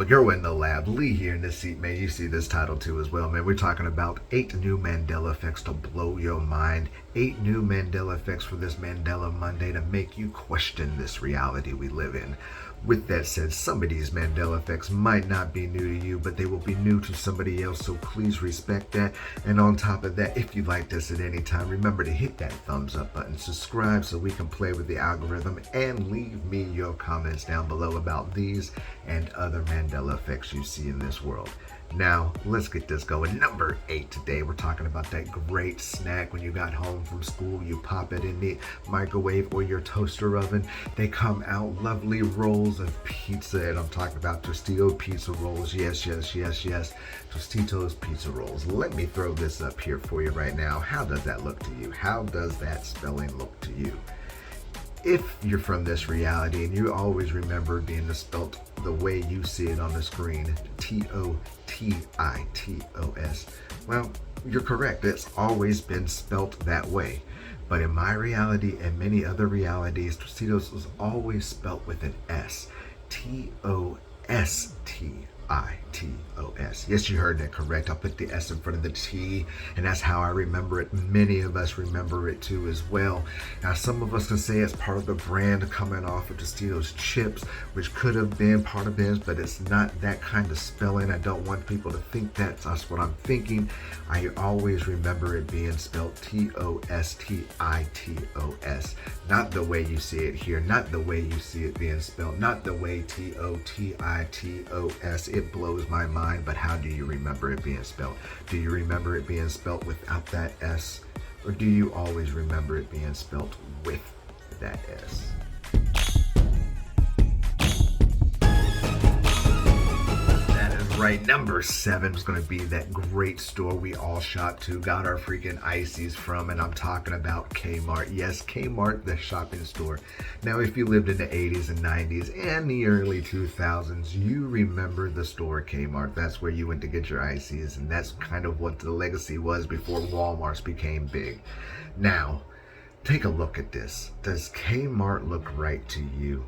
you're in the lab. Lee here in the seat, man. You see this title too as well, man. We're talking about 8 new Mandela effects to blow your mind. 8 new Mandela effects for this Mandela Monday to make you question this reality we live in. With that said, some of these Mandela effects might not be new to you, but they will be new to somebody else, so please respect that. And on top of that, if you like this at any time, remember to hit that thumbs up button, subscribe so we can play with the algorithm, and leave me your comments down below about these and other Mandela effects you see in this world. Now, let's get this going. Number 8 today, we're talking about that great snack when you got home from school. You pop it in the microwave or your toaster oven. They come out lovely rolls of pizza, and I'm talking about Tostitos pizza rolls. Yes, yes, yes, yes. Tostitos pizza rolls. Let me throw this up here for you right now. How does that look to you? How does that spelling look to you? If you're from this reality and you always remember being spelt the way you see it on the screen, Totitos, well, you're correct. It's always been spelt that way. But in my reality and many other realities, Tostitos was always spelt with an S. Tostitos. Yes, you heard that correct. I'll put the S in front of the T, and that's how I remember it. Many of us remember it too as well. Now, some of us can say it's part of the brand coming off of Tostitos chips, which could have been part of this, but it's not that kind of spelling. I don't want people to think that's what I'm thinking. I always remember it being spelled Tostitos, not the way you see it here, not the way you see it being spelled, not the way Totitos. It blows my mind, but how do you remember it being spelled? Do you remember it being spelled without that S, or do you always remember it being spelled with that S? Right, number 7 is going to be that great store we all shop to, got our freaking ices from, and I'm talking about Kmart. Yes, Kmart, the shopping store. Now, if you lived in the 80s and 90s and the early 2000s, you remember the store Kmart. That's where you went to get your ices, and that's kind of what the legacy was before Walmart's became big. Now, take a look at this. Does Kmart look right to you?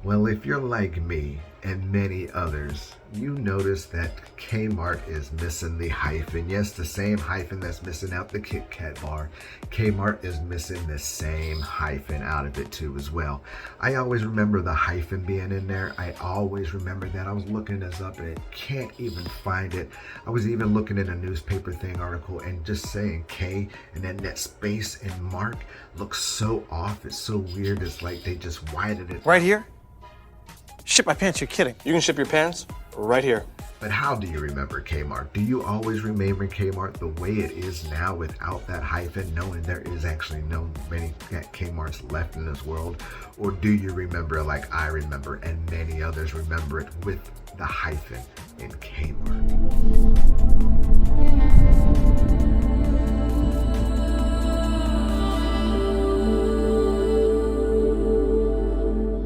Well, if you're like me and many others, you notice that Kmart is missing the hyphen. Yes, the same hyphen that's missing out the Kit Kat bar. Kmart is missing the same hyphen out of it too as well. I always remember the hyphen being in there. I always remember that. I was looking this up and I can't even find it. I was even looking at a newspaper thing article and just saying K and then that space and mark looks so off. It's so weird. It's like they just widened it. Right here? Ship my pants, you're kidding. You can ship your pants right here. But how do you remember Kmart? Do you always remember Kmart the way it is now without that hyphen, knowing there is actually no many Kmarts left in this world? Or do you remember like I remember and many others remember it with the hyphen in Kmart?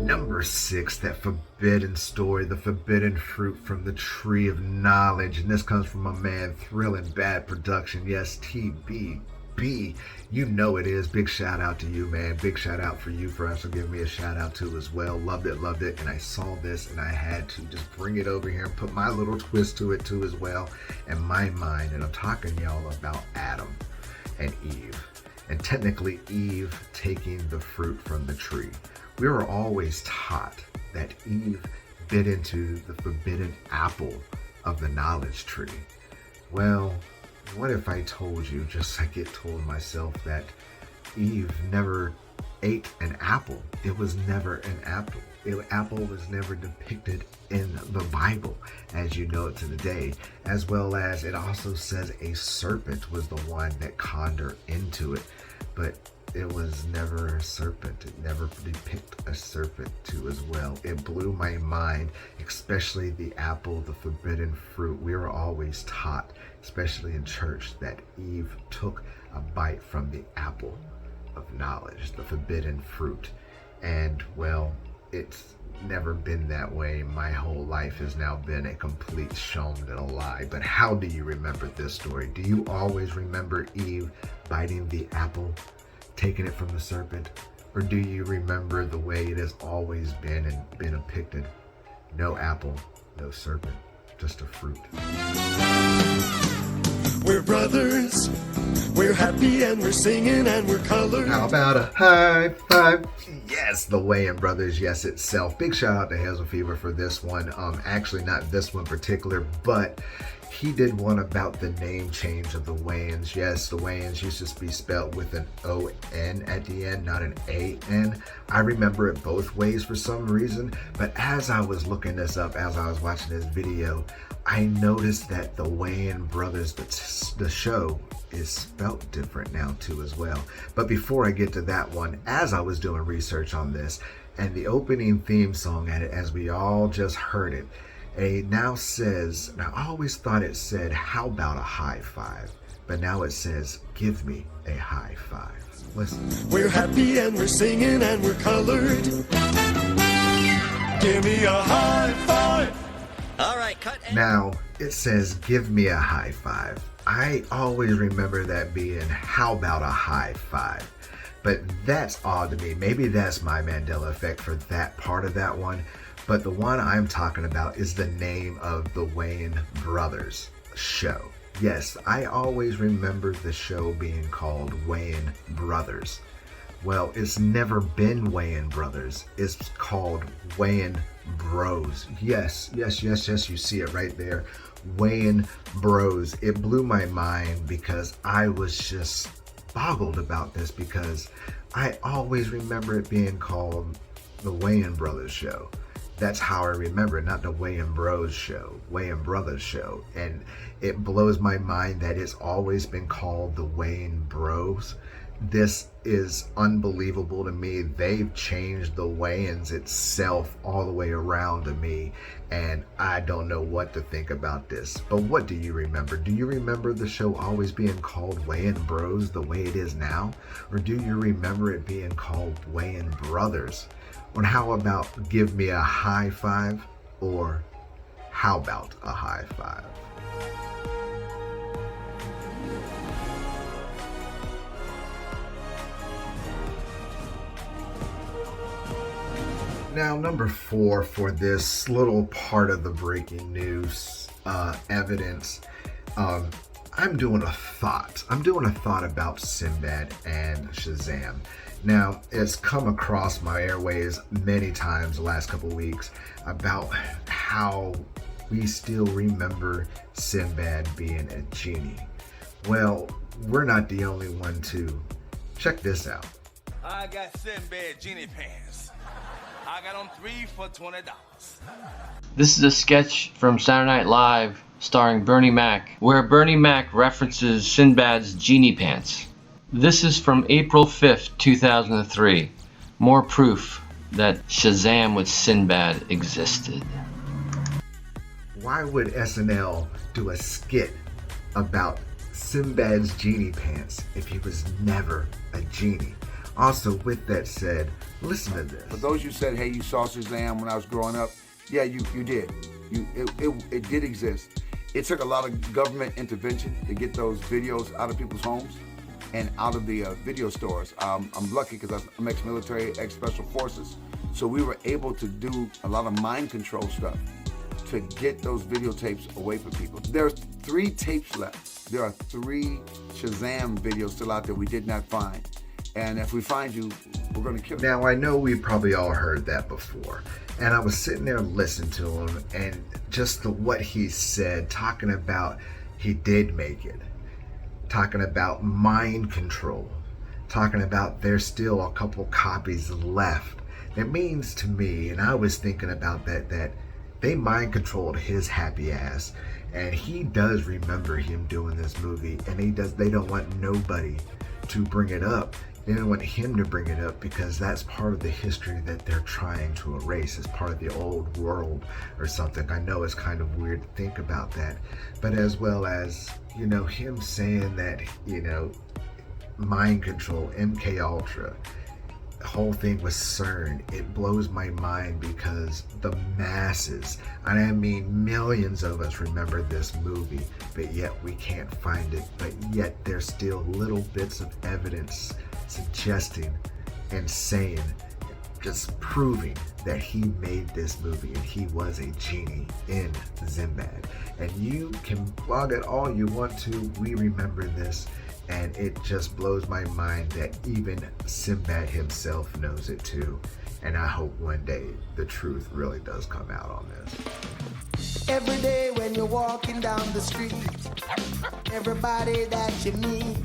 Number 6, that forbidden story, the forbidden fruit from the tree of knowledge. And this comes from my man Thrillin' Bad Production. Yes, TBB. You know it is. Big shout out to you, man. Big shout out for you for also giving me a shout out too as well. Loved it, loved it. And I saw this and I had to just bring it over here and put my little twist to it too as well. And my mind, and I'm talking y'all about Adam and Eve. And technically Eve taking the fruit from the tree. We were always taught that Eve bit into the forbidden apple of the knowledge tree. Well, what if I told you, just like it told myself, that Eve never ate an apple? It was never an apple. Apple was never depicted in the Bible as you know it to the day, as well as it also says a serpent was the one that conned her into it. But it was never a serpent. It never depicted a serpent too as well. It blew my mind, especially the apple, the forbidden fruit. We were always taught, especially in church, that Eve took a bite from the apple of knowledge, the forbidden fruit. And well, it's never been that way. My whole life has now been a complete sham and a lie. But how do you remember this story? Do you always remember Eve biting the apple, taking it from the serpent? Or do you remember the way it has always been and been depicted? No apple, No serpent, just a fruit. We're brothers, we're happy and we're singing and we're colored. How about a high five? Yes, the Wayans Brothers, yes itself. Big shout out to Hazel Fever for this one. Actually, not this one in particular, but he did one about the name change of the Wayans. Yes, the Wayans used to be spelled with an O-N at the end, not an A-N. I remember it both ways for some reason, but as I was looking this up, as I was watching this video, I noticed that the Wayans Brothers, the show, is spelt different now too as well. But before I get to that one, as I was doing research on this, and the opening theme song at it, as we all just heard it, it now says, now I always thought it said, how about a high five? But now it says, give me a high five. Listen. We're happy and we're singing and we're colored. Give me a high five. All right, cut. Now it says, give me a high five. I always remember that being, how about a high five? But that's odd to me. Maybe that's my Mandela effect for that part of that one. But the one I'm talking about is the name of the Wayans Brothers show. Yes, I always remember the show being called Wayans Brothers. Well, it's never been Wayans Brothers. It's called Wayans Bros. Yes, you see it right there. Wayans Bros. It blew my mind because I was just boggled about this because I always remember it being called the Wayans Brothers show. That's how I remember it, not the Wayans Bros show, Wayans Brothers show. And it blows my mind that it's always been called the Wayans Bros. This is unbelievable to me. They've changed the Wayans itself all the way around to me, and I don't know what to think about this. But what do you remember? Do you remember the show always being called Wayans Bros the way it is now? Or do you remember it being called Wayans Brothers? Or how about give me a high five? Or how about a high five? Now, number 4 for this little part of the breaking news evidence, I'm doing a thought. About Sinbad and Shazam. Now, it's come across my airways many times the last couple weeks about how we still remember Sinbad being a genie. Well, we're not the only one to. Check this out. I got Sinbad genie pants. I got them 3 for $20. This is a sketch from Saturday Night Live starring Bernie Mac, where Bernie Mac references Sinbad's genie pants. This is from April 5th, 2003. More proof that Shazam with Sinbad existed. Why would SNL do a skit about Sinbad's genie pants if he was never a genie? Also, with that said, listen to this. For those who said, hey, you saw Shazam when I was growing up, yeah, you did. It did exist. It took a lot of government intervention to get those videos out of people's homes and out of the video stores. I'm lucky because I'm ex-military, ex-special forces. So we were able to do a lot of mind control stuff to get those videotapes away from people. There's 3 tapes left. There are 3 Shazam videos still out there we did not find. And if we find you, we're going to kill you. Now, I know we probably all heard that before. And I was sitting there listening to him and just what he said, talking about he did make it. Talking about mind control. Talking about there's still a couple copies left. That means to me, and I was thinking about that they mind controlled his happy ass. And he does remember him doing this movie. And they don't want nobody to bring it up. They don't want him to bring it up because that's part of the history that they're trying to erase. It's part of the old world or something. I know it's kind of weird to think about that. But as well as, him saying that, mind control, MK Ultra, the whole thing was CERN. It blows my mind because the masses, and I mean millions of us remember this movie, but yet we can't find it. But yet there's still little bits of evidence suggesting and saying just proving that he made this movie and he was a genie in Sinbad. And you can blog it all you want to. We remember this, and it just blows my mind that even Sinbad himself knows it too. And I hope one day the truth really does come out on this. Every day when you're walking down the street, everybody that you meet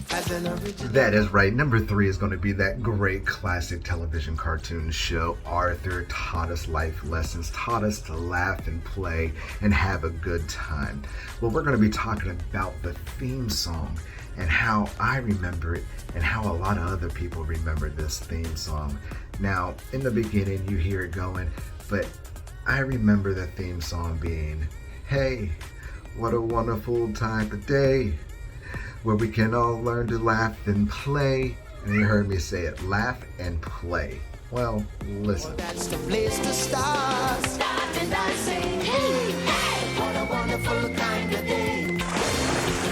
has an original. That is right. Number 3 is going to be that great classic television cartoon show. Arthur taught us life lessons, taught us to laugh and play and have a good time. Well, we're going to be talking about the theme song and how I remember it and how a lot of other people remember this theme song. Now, in the beginning, you hear it going, but I remember the theme song being, hey, what a wonderful time of day where we can all learn to laugh and play. And you heard me say it, laugh and play. Well, listen. Well, that's the place to start. Start and I sing, hey, hey, what a wonderful kind of day.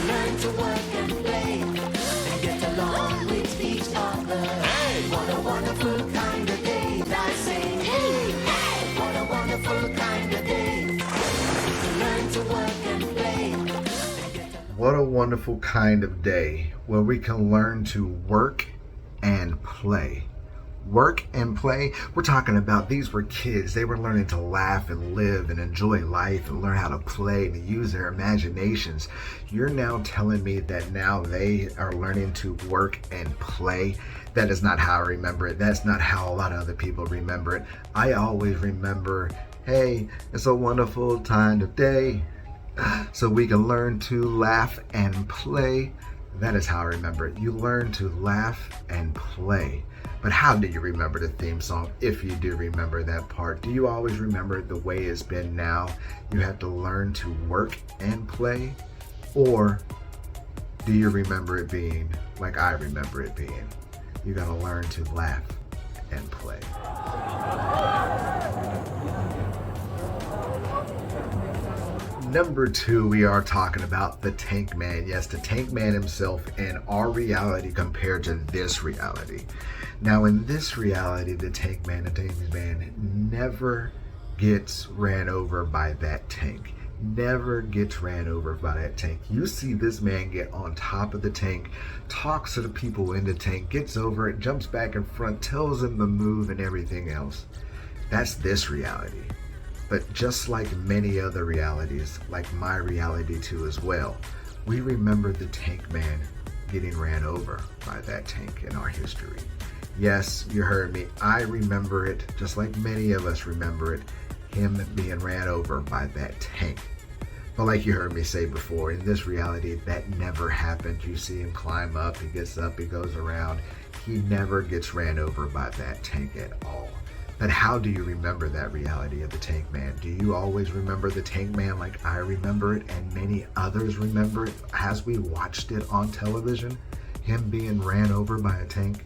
Learn to work and play and get along with each other. Hey, what a wonderful kind of day. I sing, hey, hey, what a wonderful kind of day. Learn to work and play. What a wonderful kind of day where we can learn to work and play. Work and play, we're talking about these were kids. They were learning to laugh and live and enjoy life and learn how to play and use their imaginations. You're now telling me that now they are learning to work and play. That is not how I remember it. That's not how a lot of other people remember it. I always remember, hey, it's a wonderful time of day so we can learn to laugh and play. That is how I remember it. You learn to laugh and play. But how do you remember the theme song if you do remember that part? Do you always remember it the way it's been now? You have to learn to work and play? Or do you remember it being like I remember it being? You gotta learn to laugh and play. Number 2, we are talking about the Tank Man. Yes, the Tank Man himself and our reality compared to this reality. Now, in this reality, the Tank Man never gets ran over by that tank. Never gets ran over by that tank. You see this man get on top of the tank, talks to the people in the tank, gets over it, jumps back in front, tells them to move and everything else. That's this reality. But just like many other realities, like my reality too as well, we remember the Tank Man getting ran over by that tank in our history. Yes, you heard me. I remember it, just like many of us remember it, him being ran over by that tank. But like you heard me say before, in this reality, that never happened. You see him climb up, he gets up, he goes around. He never gets ran over by that tank at all. But how do you remember that reality of the Tank Man? Do you always remember the Tank Man like I remember it and many others remember it as we watched it on television? Him being ran over by a tank?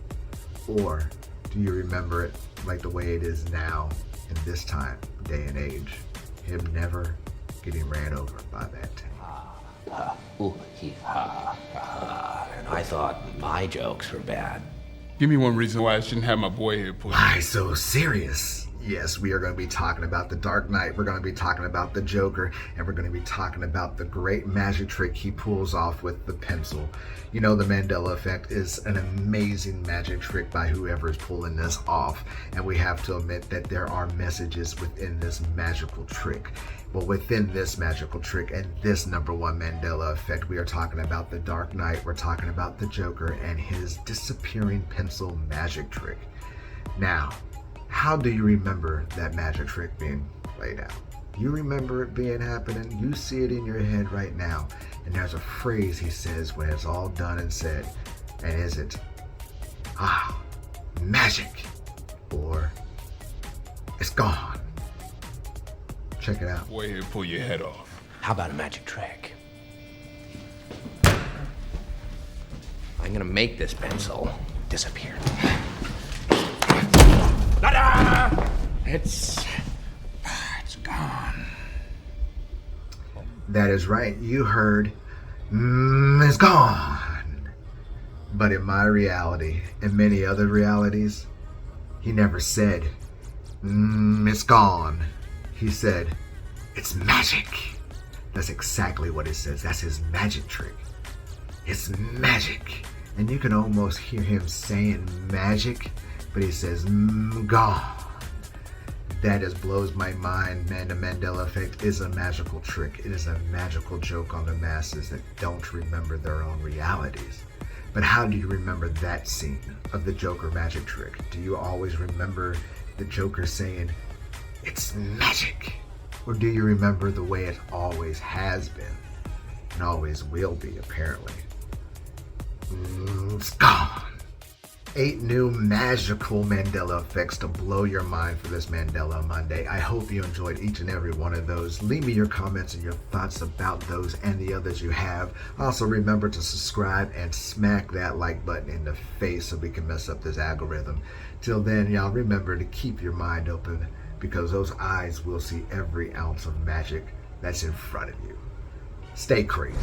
Or do you remember it like the way it is now in this time, day and age? Him never getting ran over by that tank. And I thought my jokes were bad. Give me one reason why I shouldn't have my boy here put. Why so serious? Yes, we are going to be talking about the Dark Knight. We're going to be talking about the Joker, and we're going to be talking about the great magic trick he pulls off with the pencil. You know, the Mandela Effect is an amazing magic trick by whoever is pulling this off, and we have to admit that there are messages within this magical trick. But within this magical trick and this number 1 Mandela Effect, we are talking about the Dark Knight, we're talking about the Joker and his disappearing pencil magic trick. Now, how do you remember that magic trick being played out? You remember it being happening, you see it in your head right now, and there's a phrase he says when it's all done and said, and is it, magic, or it's gone? Check it out. Boy here pull your head off. How about a magic trick? I'm gonna make this pencil disappear. It's gone. That is right. You heard, it's gone. But in my reality, and many other realities, He never said, it's gone. He said, it's magic. That's exactly what it says. That's his magic trick. It's magic. And you can almost hear him saying magic, but he says, gone. That just blows my mind, man. The Mandela Effect is a magical trick. It is a magical joke on the masses that don't remember their own realities. But how do you remember that scene of the Joker magic trick? Do you always remember the Joker saying, it's magic? Or do you remember the way it always has been and always will be, apparently? It's gone. 8 new magical Mandela effects to blow your mind for this Mandela Monday. I hope you enjoyed each and every one of those. Leave me your comments and your thoughts about those and the others you have. Also remember to subscribe and smack that like button in the face so we can mess up this algorithm. Till then, y'all remember to keep your mind open, because those eyes will see every ounce of magic that's in front of you. Stay crazy.